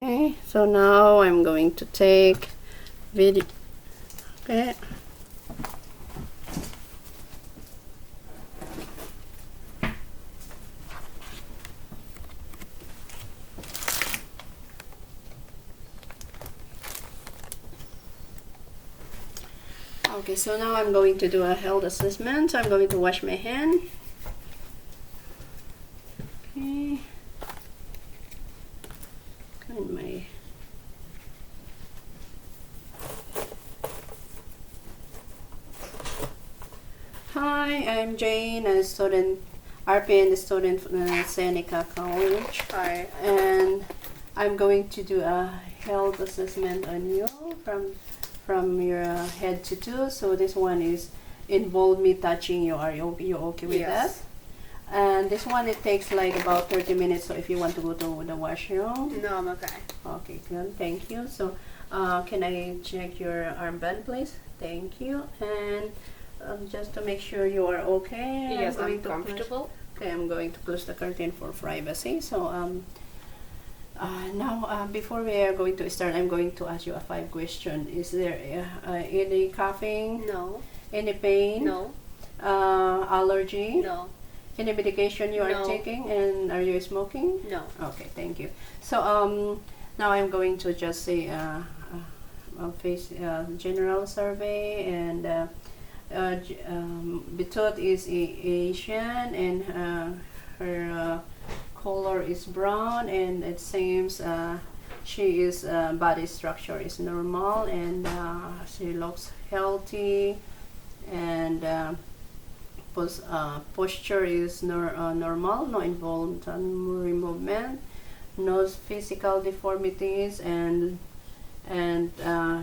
Okay, so now I'm going to take video. Okay. Okay, so now I'm going to do a health assessment. So I'm going to wash my hand. Okay. Clean my. Hi, I'm Jane, a student, RPN student from Seneca College. Hi. And I'm going to do a health assessment on you from your head to toe. So this one is involve me touching you. Are you okay with Yes. that? And this one, it takes like about 30 minutes. So if you want to go to the washroom. No, I'm okay. Okay, good. Thank you. So can I check your armband, please? Thank you. And just to make sure you are okay. Yes, going I'm to comfortable. Okay, I'm going to close the curtain for privacy. So now, before we are going to start, I'm going to ask you a 5 question. Is there any coughing, No. any pain, No. allergy, No. any medication you are No. taking, and are you smoking? No. Okay, thank you. So now I'm going to just say face general survey, and Bitot is Asian, and her color is brown, and it seems she is body structure is normal, and she looks healthy, and posture is normal, no involuntary movement, no physical deformities, and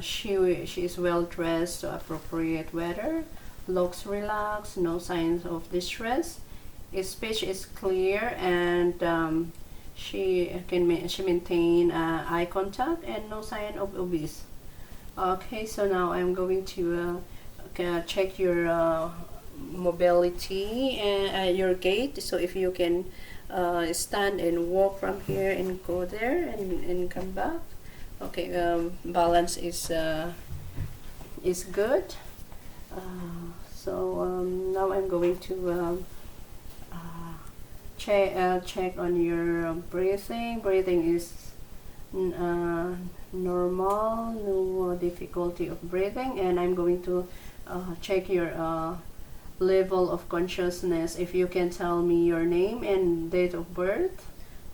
she is well dressed to appropriate weather, looks relaxed, no signs of distress. His speech is clear, and she maintain eye contact and no sign of obese. Okay, so now I'm going to check your mobility and your gait. So if you can stand and walk from here and go there and come back. Okay, balance is good. So now I'm going to check on your breathing. Breathing is normal, no difficulty of breathing, and I'm going to check your level of consciousness. If you can tell me your name and date of birth.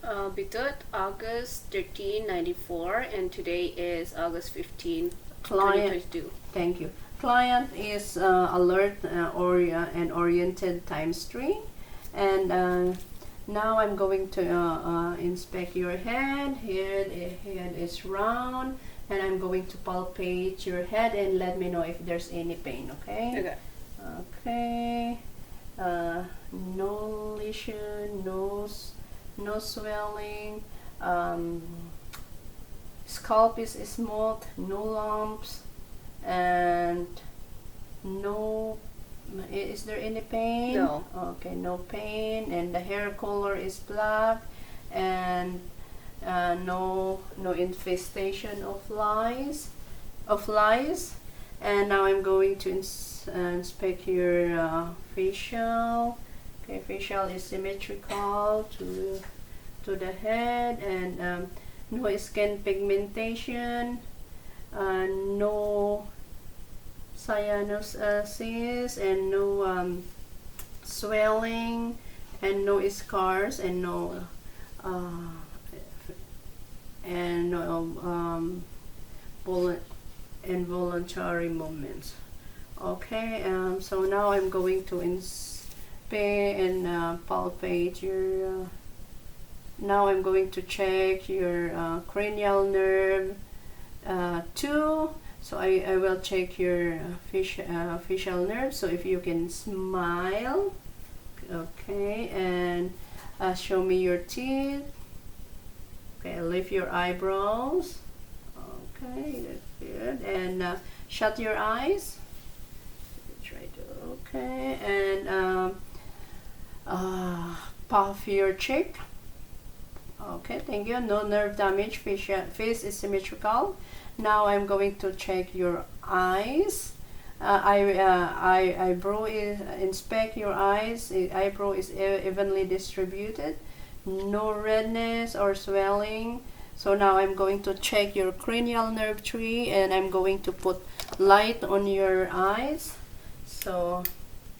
Bitot, August 13, 94, and today is August 15, Client, 2022. thank you. Client is alert and oriented times 3, and now I'm going to inspect your head. Head is round, and I'm going to palpate your head and let me know if there's any pain. Okay. Okay. Okay. No lesion, no swelling. Scalp is smooth, no lumps, and no. Is there any pain? No. Okay, no pain, and the hair color is black, and no infestation of flies. And now I'm going to inspect your facial. Okay, facial is symmetrical to the head, and no skin pigmentation, no cyanosis, and no swelling, and no scars, and no involuntary movements. Okay, so now I'm going to inspect and palpate your. Now I'm going to check your cranial nerve 2. So I will check your facial nerve. So if you can smile, okay, and show me your teeth. Okay, lift your eyebrows. Okay, that's good. And shut your eyes. Try to. Okay, and puff your cheek. Okay, thank you. No nerve damage. Face is symmetrical. Now I'm going to check your eyes. Eyebrow is inspect your eyes. Eyebrow is evenly distributed. No redness or swelling. So now I'm going to check your cranial nerve tree, and I'm going to put light on your eyes. So,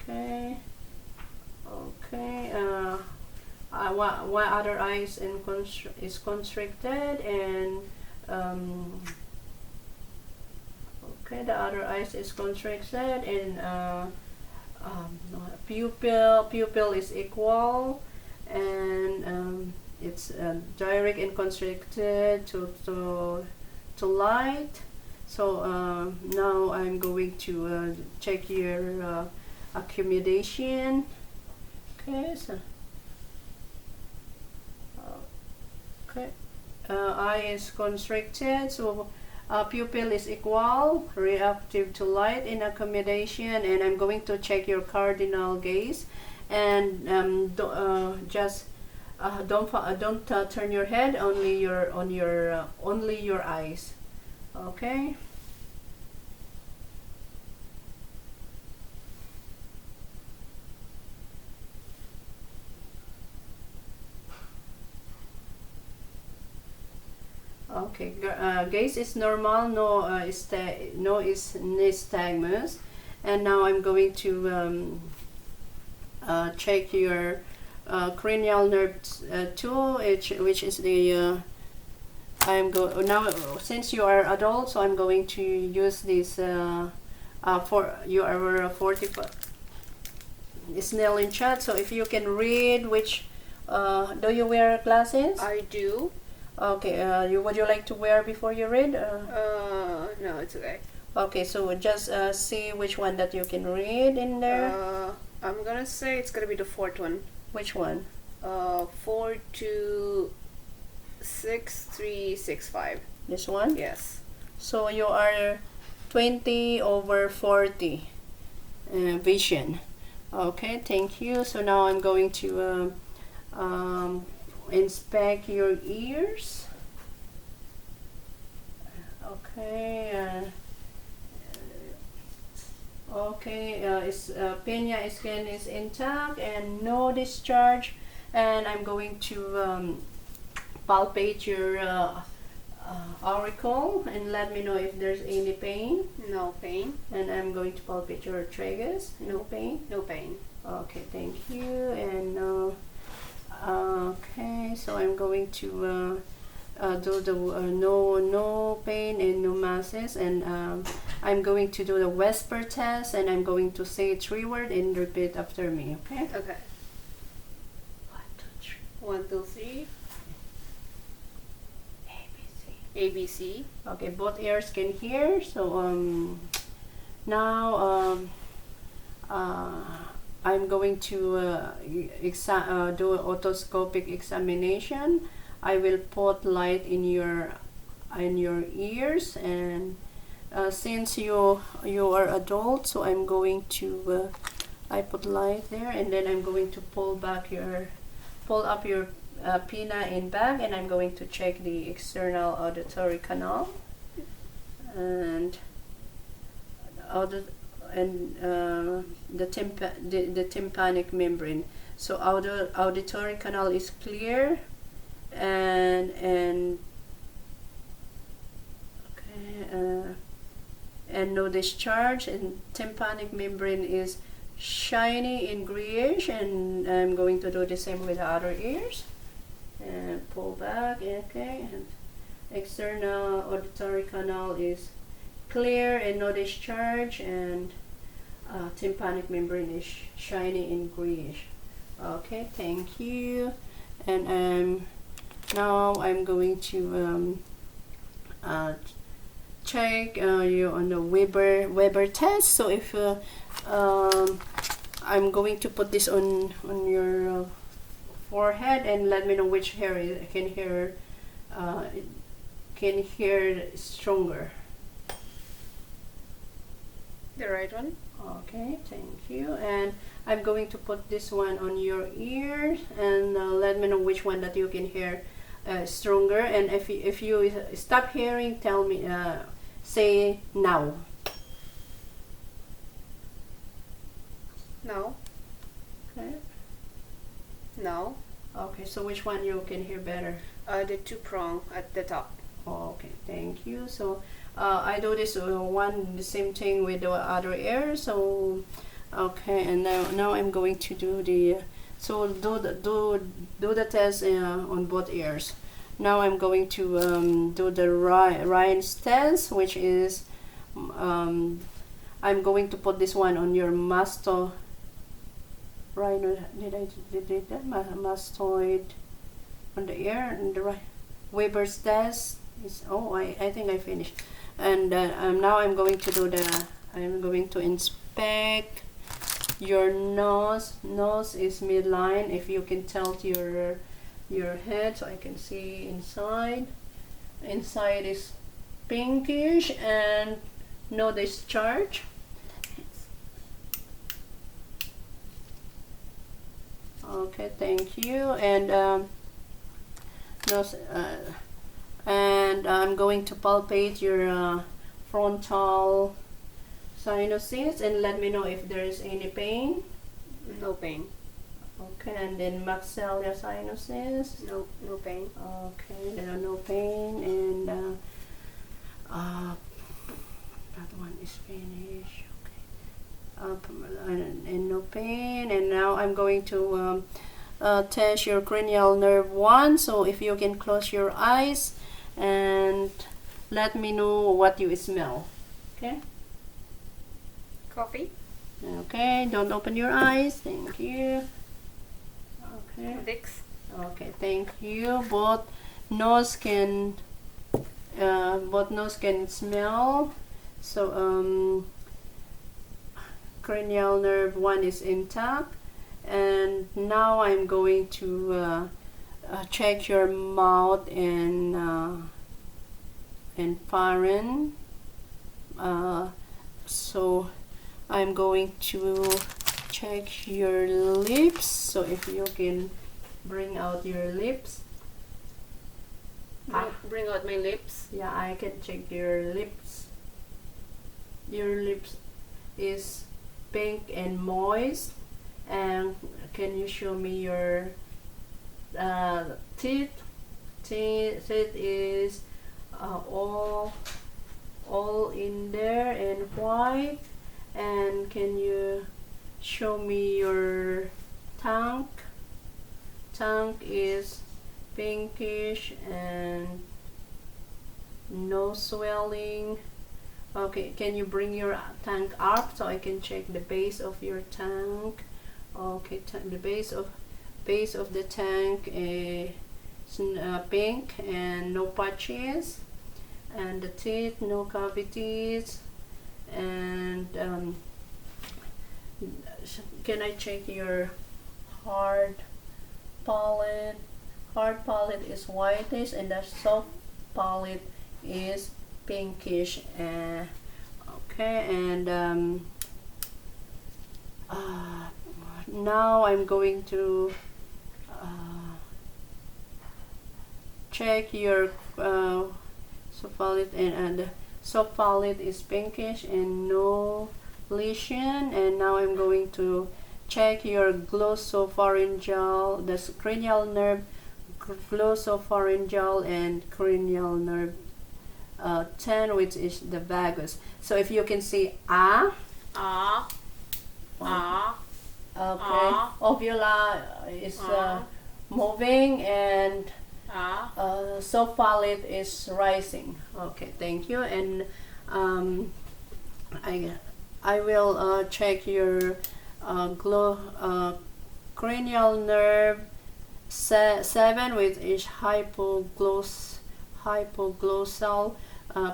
okay, okay. One other eye is constricted, and okay, the other eye is constricted, and pupil is equal, and it's direct and constricted to light. So now I'm going to check your accommodation. Okay, so okay, eye is constricted, so pupil is equal, reactive to light in accommodation, and I'm going to check your cardinal gaze, and don't turn your head, only your eyes. Okay. Okay, gaze is normal, no nystagmus, and now I'm going to check your cranial nerve 2, which is the I'm go now, since you are adult, so I'm going to use this for you are 45 Snellen chat. So if you can read, which do you wear glasses? I do. Okay, would you like to wear before you read? No, it's okay. Okay, so just see which one that you can read in there. I'm gonna say it's gonna be the fourth one. Which one? 426365. This one? Yes. So you are 20/40 vision. Okay, thank you. So now I'm going to inspect your ears. Okay. Okay, pinea skin is intact and no discharge, and I'm going to palpate your auricle and let me know if there's any pain. No pain. And I'm going to palpate your tragus. No pain. No pain. Okay, thank you. And okay, so I'm going to do the no pain and no masses, and I'm going to do the whisper test, and I'm going to say 3 words and repeat after me. Okay. Okay. 1, 2, 3. 1, 2, 3. ABC. Okay, both ears can hear. So now I'm going to do otoscopic examination. I will put light in your ears, and since you are adult, so I'm going to I put light there, and then I'm going to pull up your pinna in back, and I'm going to check the external auditory canal and the tympanic membrane. So auditory canal is clear, and no discharge, and tympanic membrane is shiny and grayish, and I'm going to do the same with the other ears. And pull back, okay, and external auditory canal is clear and no discharge, and tympanic membrane is shiny and grayish. Okay, thank you. And now I'm going to check you on the Weber test. So if I'm going to put this on your forehead, and let me know which hair can hear stronger. The right one. Okay, thank you. And I'm going to put this one on your ear, and let me know which one that you can hear stronger. And if you stop hearing, tell me, say now. No. Okay. No. Okay, so which one you can hear better? The two prong at the top. Okay, thank you. So I do this the same thing with the other ear. So okay, and now I'm going to do the do the test on both ears. Now I'm going to do the Ryan's test, which is I'm going to put this one on your masto. Rhino, did that mastoid on the ear and the right. Weber's test is I think I finished. And now I'm going to do I'm going to inspect your nose. Nose is midline. If you can tilt your head so I can see inside. Inside is pinkish and no discharge. Okay, thank you. And nose, and I'm going to palpate your frontal sinuses and let me know if there is any pain. No pain. Okay, and then maxilla sinuses. No pain. Okay, there are no pain, and that one is finished. And no pain. And now I'm going to test your cranial nerve 1. So if you can close your eyes and let me know what you smell. Okay. Coffee. Okay, don't open your eyes. Thank you. Okay. Vicks. Okay, thank you. Both nose can smell. So cranial nerve 1 is intact. And now I'm going to check your mouth and pharynx. So I'm going to check your lips. So if you can bring out your lips. Bring out my lips. Yeah, I can check your lips. Your lips is pink and moist. And can you show me your teeth? Teeth is all in there and white. And can you show me your tongue? Tongue is pinkish and no swelling. Okay, can you bring your tongue up so I can check the base of your tongue? Okay, the base of the tongue is pink and no patches, and the teeth no cavities. And can I check your hard palate? Hard palate is whitish and the soft palate is pinkish. Okay, and now I'm going to check your soft palate, and the soft palate is pinkish and no lesion. And now I'm going to check your glossopharyngeal, the cranial nerve, glossopharyngeal and cranial nerve 10, which is the vagus. So if you can see okay, uvula is moving and soft palate is rising. Okay, thank you. And I will check your cranial nerve 7, which is hypoglossal.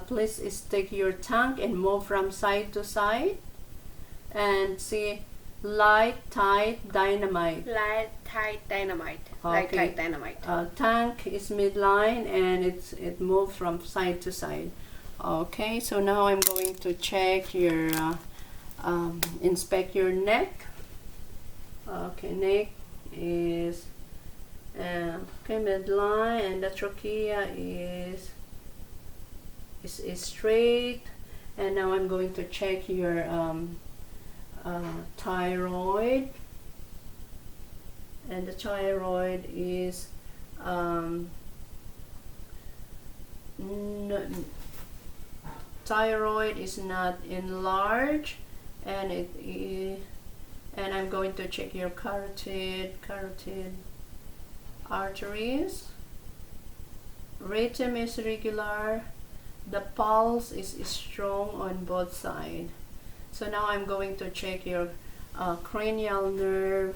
Please stick your tongue and move from side to side and see light, tight, dynamite. Light, tight, dynamite. Okay. Light, tight, dynamite. Tongue is midline and it moves from side to side. Okay, so now I'm going to check your inspect your neck. Okay, neck is Okay, midline, and the trachea is straight. And now I'm going to check your thyroid, and the thyroid is thyroid is not enlarged, and and I'm going to check your carotid arteries. Rhythm is regular. The pulse is strong on both sides. So now I'm going to check your cranial nerve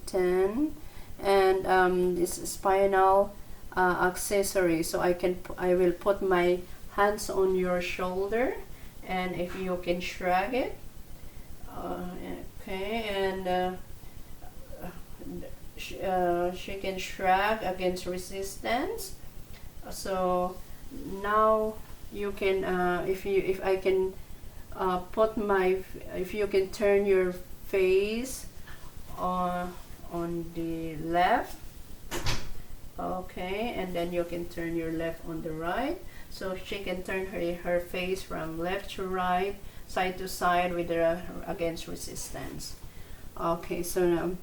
10, and this spinal accessory. So I will put my hands on your shoulder, and if you can shrug it, okay, and she can shrug against resistance. So now you can, if I can if you can turn your face on the left, okay, and then you can turn your left on the right. So she can turn her face from left to right, side to side with against resistance. Okay, so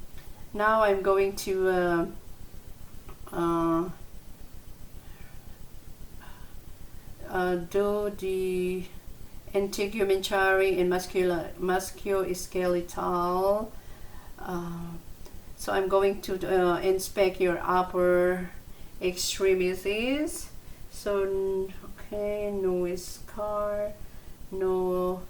now I'm going to do the integumentary and musculoskeletal. So I'm going to inspect your upper extremities. So okay, no scar, no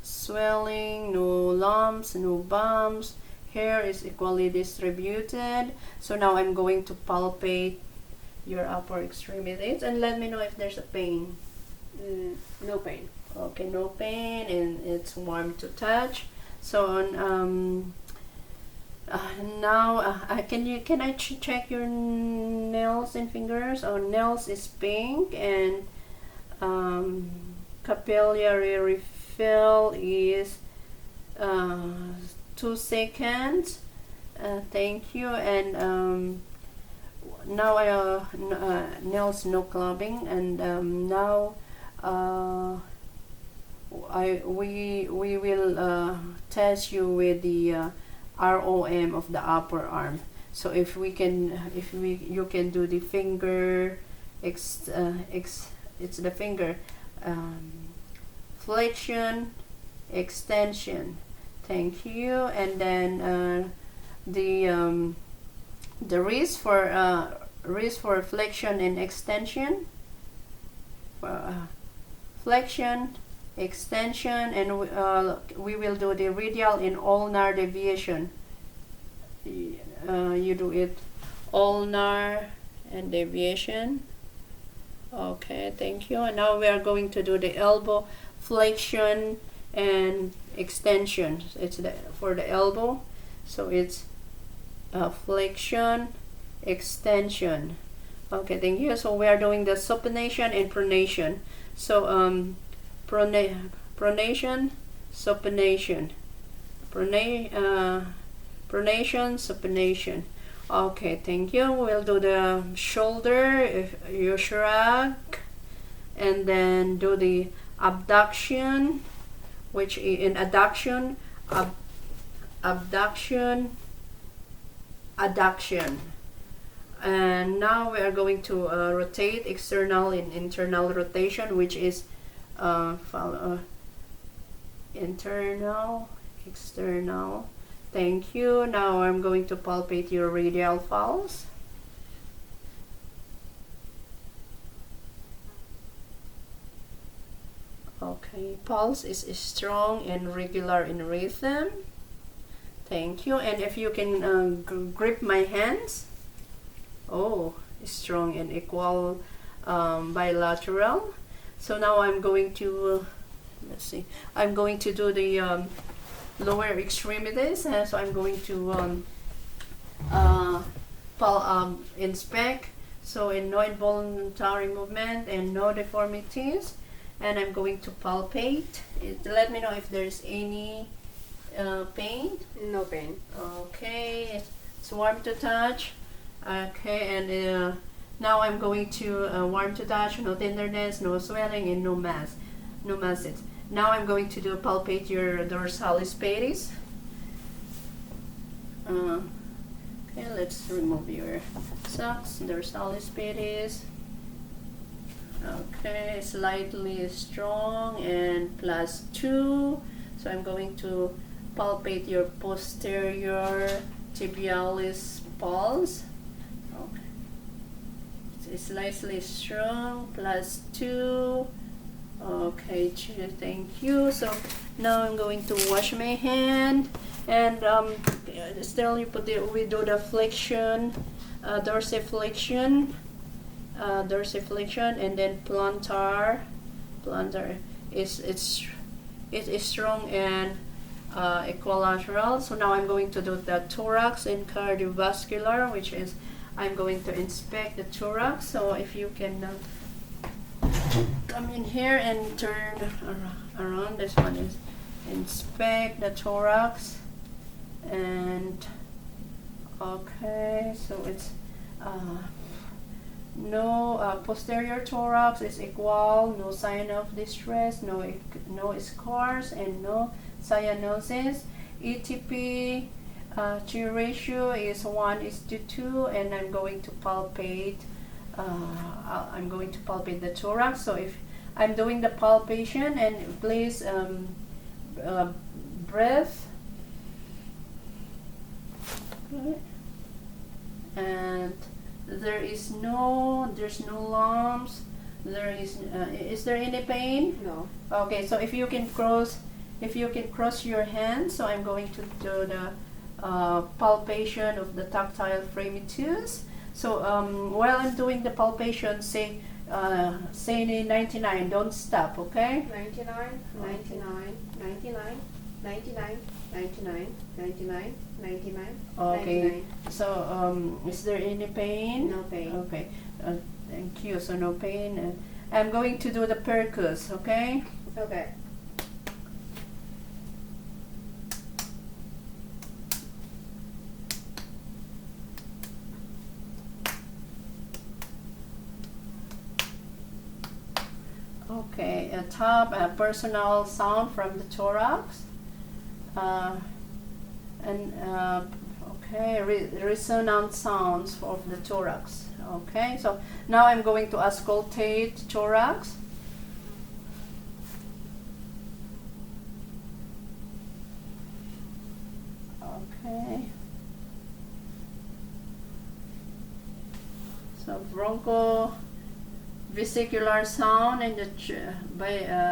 swelling, no lumps, no bumps. Hair is equally distributed. So now I'm going to palpate your upper extremities, and let me know if there's a pain. No pain. Okay, no pain, and it's warm to touch. So now can I check your nails and fingers? Oh, nails is pink, and capillary refill is 2 seconds. Thank you. And now nails no clubbing, and now we will test you with the ROM of the upper arm. So if you can do the finger it's the finger flexion, extension. Thank you. And then the wrist for flexion and extension, flexion, extension, and we will do the radial and ulnar deviation. You do it ulnar and deviation. Okay, thank you. And now we are going to do the elbow flexion and extension. It's for the elbow, so it's flexion, extension. Okay, thank you. So we are doing the supination and pronation. So pronation, supination, pronation, supination. Okay, thank you. We'll do the shoulder, if you shrug, and then do the abduction, which in adduction, abduction, adduction. And now we are going to rotate external and internal rotation, which is internal, external. Thank you. Now I'm going to palpate your radial pulse. Okay, pulse is strong and regular in rhythm. Thank you. And if you can grip my hands. Oh, strong and equal, bilateral. So now I'm going to let's see. I'm going to do the lower extremities. So I'm going to inspect. So in no involuntary movement and no deformities. And I'm going to palpate. Let me know if there's any pain? No pain. Okay, it's warm to touch. Okay, and now I'm going to warm to touch, no tenderness, no swelling, and no mass, no masses. Now I'm going to do palpate your dorsalis pedis. Okay, let's remove your socks, dorsalis pedis. Okay, slightly strong and +2. So I'm going to palpate your posterior tibialis pulse. Okay. It's slightly strong, +2. Okay, thank you. So now I'm going to wash my hand, and still we do the flexion, dorsiflexion, dorsiflexion, and then plantar. Plantar is strong and equilateral. So now I'm going to do the thorax and cardiovascular, which is I'm going to inspect the thorax. So if you can come in here and turn around. This one is inspect the thorax, and okay, so it's no posterior thorax is equal, no sign of distress, no scars, and no cyanosis. ETP G ratio is 1:2, and I'm going to palpate. I'm going to palpate the thorax. So if I'm doing the palpation, and please breath, okay. And there's no lumps. Is there any pain? No. Okay, so if you can cross your hands. So I'm going to do the palpation of the tactile fremitus. So while I'm doing the palpation, say 99, don't stop, okay? 99, 99, 99, 99, 99, 99, 99. Okay. 99. So is there any pain? No pain. Okay. Thank you. So no pain. I'm going to do the percus, okay? Okay. Okay, top personal sound from the thorax, and okay, resonant sounds of the thorax. Okay, so now I'm going to auscultate thorax. Okay. So broncho vesicular sound in the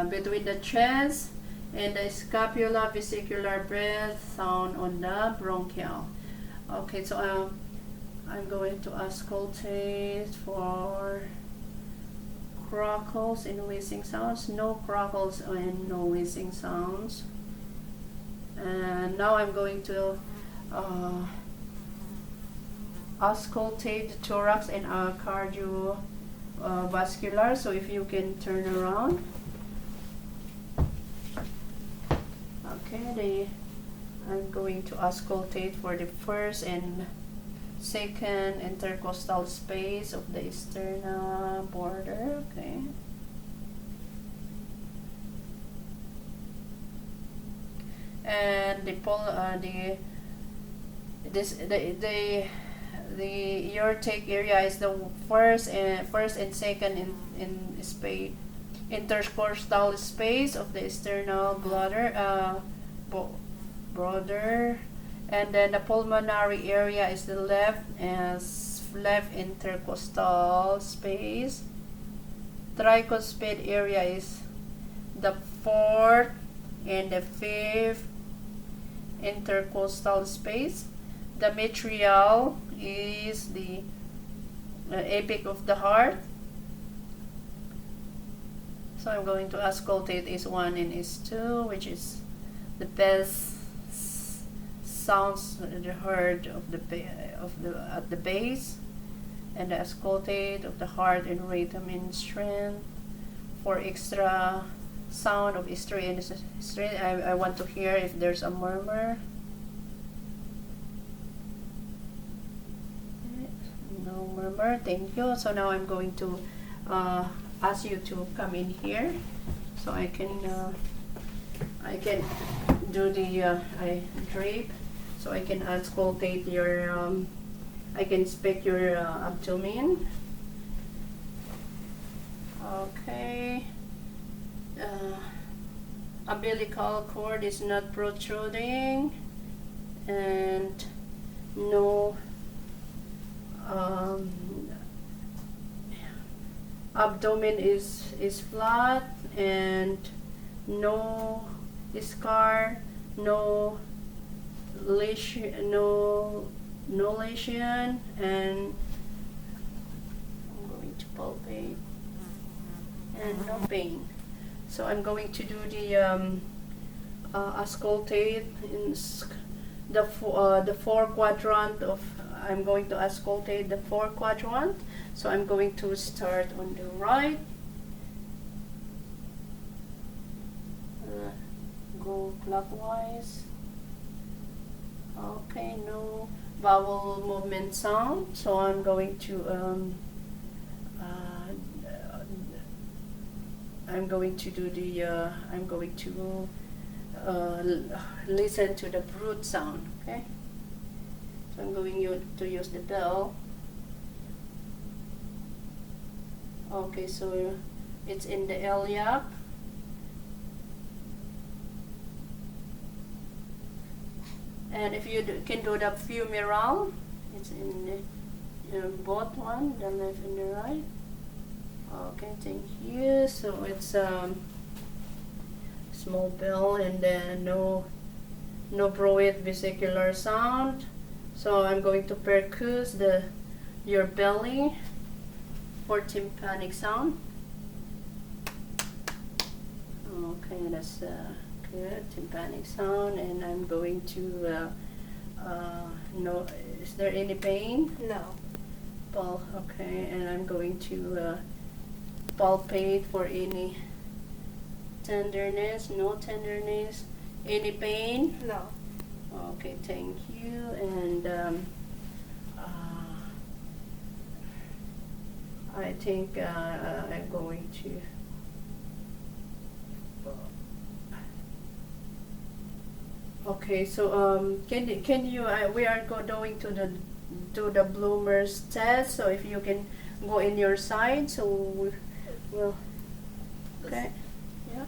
between the chest and the scapula, vesicular breath sound on the bronchial. Okay, so I'm going to auscultate for crackles and wheezing sounds. No crackles and no wheezing sounds. And now I'm going to auscultate the thorax and cardio. Vascular. So if you can turn around. Okay, I'm going to auscultate for the first and second intercostal space of the external border. Okay. And the aortic area is the first and second in space, intercostal space of the external bladder border, and then the pulmonary area is the left intercostal space. Tricuspid area is the fourth and the fifth intercostal space. The mitral is the apex of the heart. So I'm going to auscultate S1 and S2, which is the best sounds heard at the base, and the auscultate of the heart and rhythm and strength for extra sound of history and history. I want to hear if there's a murmur. No murmur. Thank you. So now I'm going to ask you to come in here, so I can do the I drape, so I can auscultate your I can inspect your abdomen. Okay. Umbilical cord is not protruding, and no abdomen is flat, and no scar, no lesion, no lesion, and I'm going to palpate, and no pain. So I'm going to do the auscultate in the four quadrant of. I'm going to auscultate the four quadrant. So I'm going to start on the right. Go clockwise. Okay, no vowel movement sound. So I'm going to do the I'm going to listen to the brute sound. Okay, so I'm going to use the bell. Okay, so it's in the iliac. And if you can do the femoral, it's in the, both one, the left and the right. Okay, thank you. So it's small bell, and then no broad vesicular sound. So I'm going to percuss your belly for tympanic sound. Okay, that's good, tympanic sound. And I'm going to no, is there any pain? No. Well, okay, and I'm going to palpate for any tenderness. No tenderness. Any pain? No. Okay, thank you. And I think I'm going to. Okay, so can you? We are going to the Bloomer's test. So if you can go in your side, so we'll. Okay. Yeah.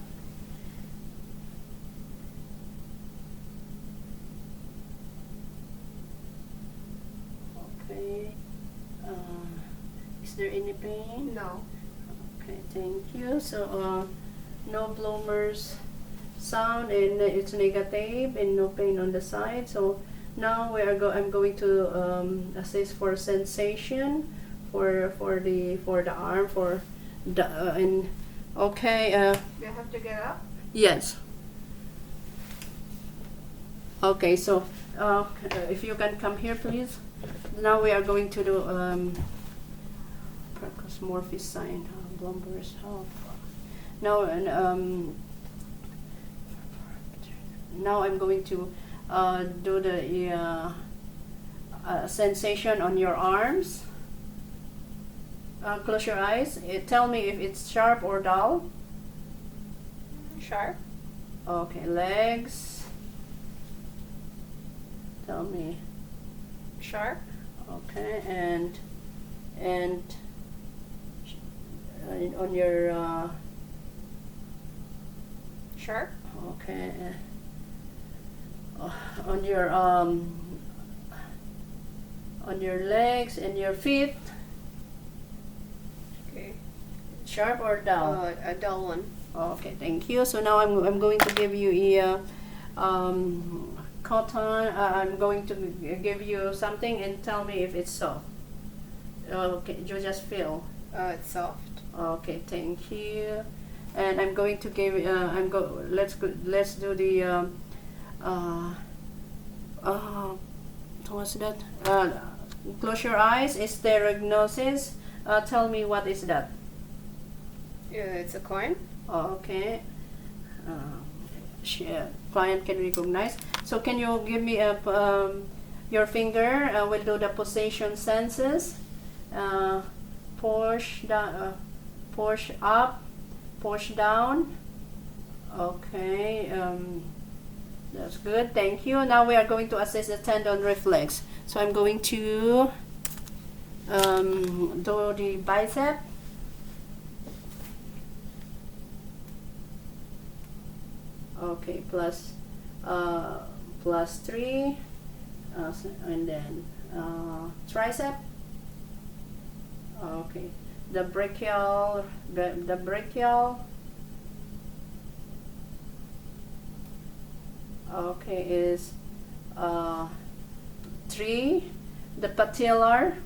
Okay. Is there any pain? No. Okay, thank you. So no Bloomer's sound, and it's negative, and no pain on the side. So now I'm going to assess for sensation for the arm for the and okay. You have to get up. Yes. Okay, so if you can come here, please. Now we are going to do Parkinson sign, Blumber's help. Now and now I'm going to do the sensation on your arms. Close your eyes. Tell me if it's sharp or dull. Sharp. Okay, legs. Tell me. Sharp. Okay, and on your Sharp. okay, on your legs and your feet. Okay. Sharp or dull? A dull one. Okay, thank you. So now I'm going to give you a cotton. I'm going to give you something and tell me if it's soft. Okay, you just feel. It's soft. Okay, thank you. And I'm going to give. Let's do the. What's that? Close your eyes. Esterognosis. Tell me what is that? Yeah, it's a coin. Okay. client can recognize. So can you give me your finger? We'll do the position senses. Push down, push up, push down. Okay, that's good. Thank you. Now we are going to assess the tendon reflex. So I'm going to do the bicep. Okay, plus 3, and then tricep. Okay, the brachial, the brachial. Okay, is 3. The patellar.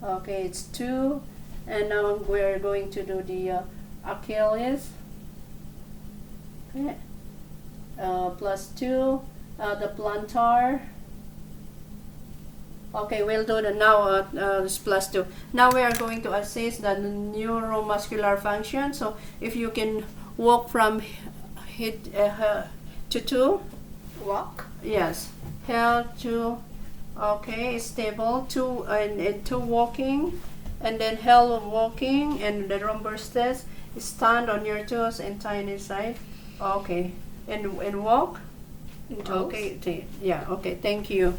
Okay, it's 2. And now we're going to do the Achilles. Okay. Plus 2. The plantar. Okay, we'll do the now this plus 2. Now we are going to assess the neuromuscular function. So if you can walk from head to toe. Walk. Yes. Head to. Okay, stable. 2 and 2 walking. And then hell walking, and the rumors test, stand on your toes and tiny side. Okay, and walk. And toes. Okay, yeah. Okay, thank you.